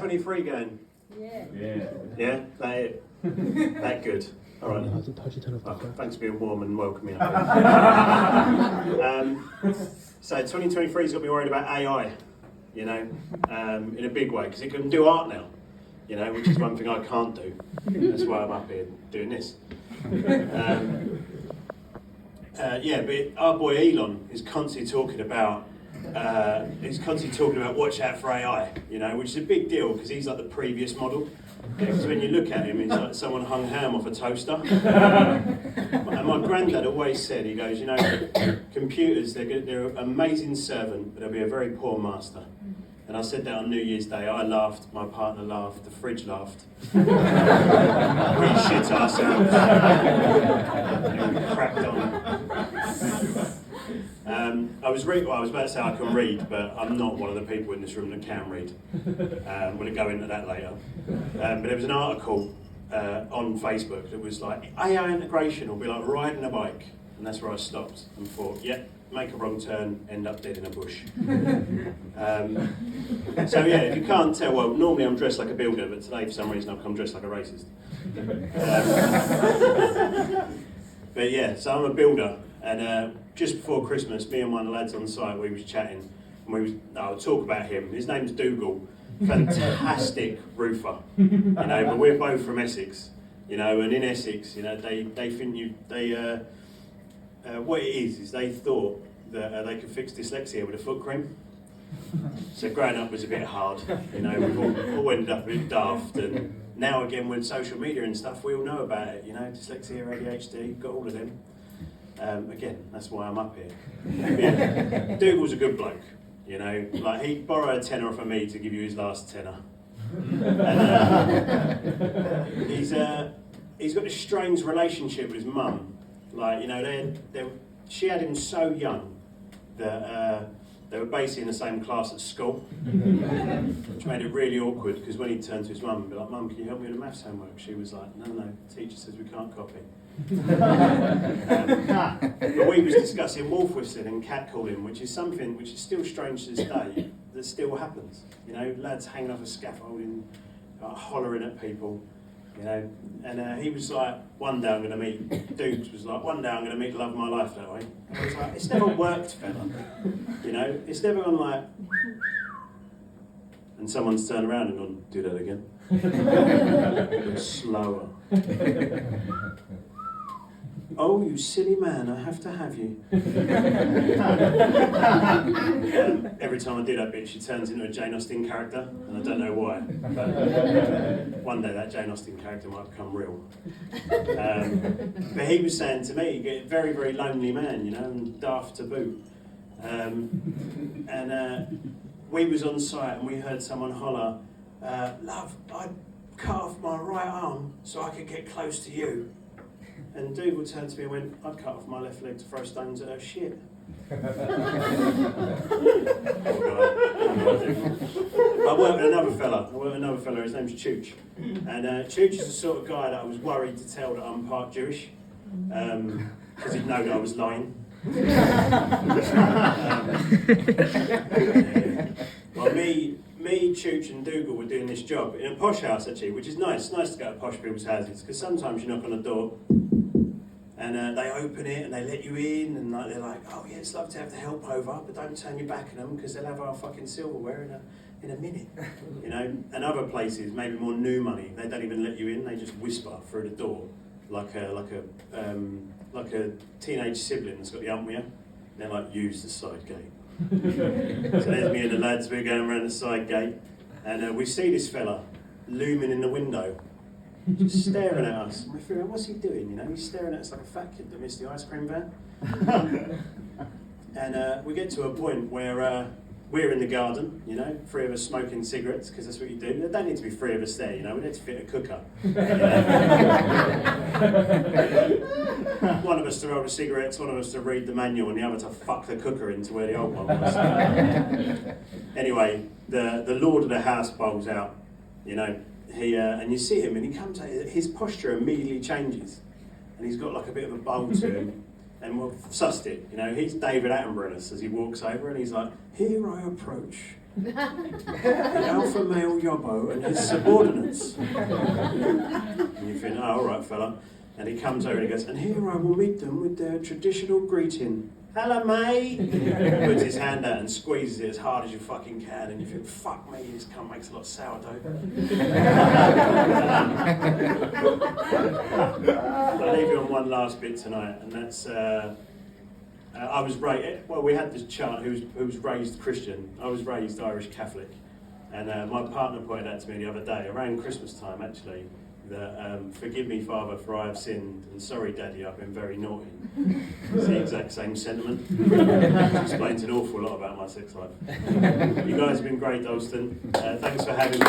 2023 going? Yeah. Yeah? That it? That good? All right. Oh, thanks for being warm and welcoming. So 2023's got me worried about AI, you know, in a big way, because it can do art now, you know, which is one thing I can't do. That's why I'm up here doing this. Yeah, but our boy Elon is constantly talking about watch out for AI, you know, which is a big deal because he's like the previous model. Because when you look at him, he's like someone hung ham off a toaster. And my granddad always said, he goes, you know, computers, they're an amazing servant, but they'll be a very poor master. And I said that on New Year's Day. I laughed, my partner laughed, the fridge laughed. We shit ourselves. And cracked on. I was about to say I can read, but I'm not one of the people in this room that can read. We'll go into that later. But there was an article on Facebook that was like, AI integration will be like riding a bike. And that's where I stopped and thought, yeah, make a wrong turn, end up dead in a bush. So yeah, if you can't tell, well, normally I'm dressed like a builder, but today for some reason I've come dressed like a racist. But yeah, so I'm a builder, and just before Christmas, me and one of the lads on site, we was chatting, and I would talk about him. His name's Dougal, fantastic roofer, you know, but we're both from Essex, you know, and in Essex, you know, they think what it is they thought that they could fix dyslexia with a foot cream. So growing up was a bit hard, you know, we've all ended up a bit daft, and now again with social media and stuff, we all know about it, you know, dyslexia, ADHD, got all of them. Again, that's why I'm up here. Yeah. Dougal's a good bloke, you know, like he borrowed a tenner off of me to give you his last tenner. And he's got this strange relationship with his mum. Like, you know, she had him so young that they were basically in the same class at school, which made it really awkward because when he turned to his mum and be like, "Mum, can you help me with the maths homework?" She was like, no, teacher says we can't copy. But we was discussing wolf whistling and catcalling, which is something which is still strange to this day, that still happens. You know, lads hanging off a scaffolding, hollering at people. You know, and he was like, one day I'm going to meet, Dukes was like, one day I'm going to meet the love of my life that way. And I was like, it's never worked, fella. You know, it's never gone like, and someone's turned around and gone, do that again. But slower. Oh, you silly man, I have to have you. Every time I do that bit, she turns into a Jane Austen character, and I don't know why. But one day that Jane Austen character might become real. But he was saying to me, a very, very lonely man, you know, and daft to boot. We was on site and we heard someone holler, "Love, I cut off my right arm so I could get close to you." And Dougal turned to me and went, "I'd cut off my left leg to throw stones at her shit." I worked with another fella, his name's Chooch. And Chooch is the sort of guy that I was worried to tell that I'm part Jewish, because he'd know that I was lying. Well, me, Chooch and Dougal were doing this job in a posh house actually, which is nice. It's nice to go to posh people's houses, because sometimes you knock on a door and they open it and they let you in, and like, they're like, "Oh yeah, it's lovely to have the help over, but don't turn your back on them because they'll have our fucking silverware in a minute." You know, and other places, maybe more new money, they don't even let you in. They just whisper through the door, like a teenage sibling that's got the hump with you. And they're like, "Use the side gate." So there's me and the lads. We're going around the side gate, and we see this fella looming in the window, just staring at us. And we figure, what's he doing? You know, he's staring at us like a fat kid that missed the ice cream van. And we get to a point where we're in the garden, you know, three of us smoking cigarettes, because that's what you do. There don't need to be three of us there, you know, we need to fit a cooker. One of us to roll the cigarettes, one of us to read the manual, and the other to fuck the cooker into where the old one was. Anyway, the lord of the house bowls out, you know. And you see him, and he comes out, his posture immediately changes, and he's got like a bit of a bowl to him, and we've sussed it, you know, he's David Attenborough as he walks over, and he's like, "Here I approach The alpha male yobbo and his subordinates. And you think, oh, all right, fella. And he comes over and he goes, and here I will meet them with their traditional greeting. Hello, mate. Puts his hand out and squeezes it as hard as you fucking can, and you think, fuck me, this cunt makes a lot of sourdough. I'll leave you on one last bit tonight, and that's I was raised. Well, we had this child who was raised Christian. I was raised Irish Catholic, and my partner pointed out to me the other day, around Christmas time actually, that forgive me, Father, for I have sinned, and sorry, Daddy, I've been very naughty. It's the exact same sentiment. Which explains an awful lot about my sex life. You guys have been great, Dalston. Thanks for having me.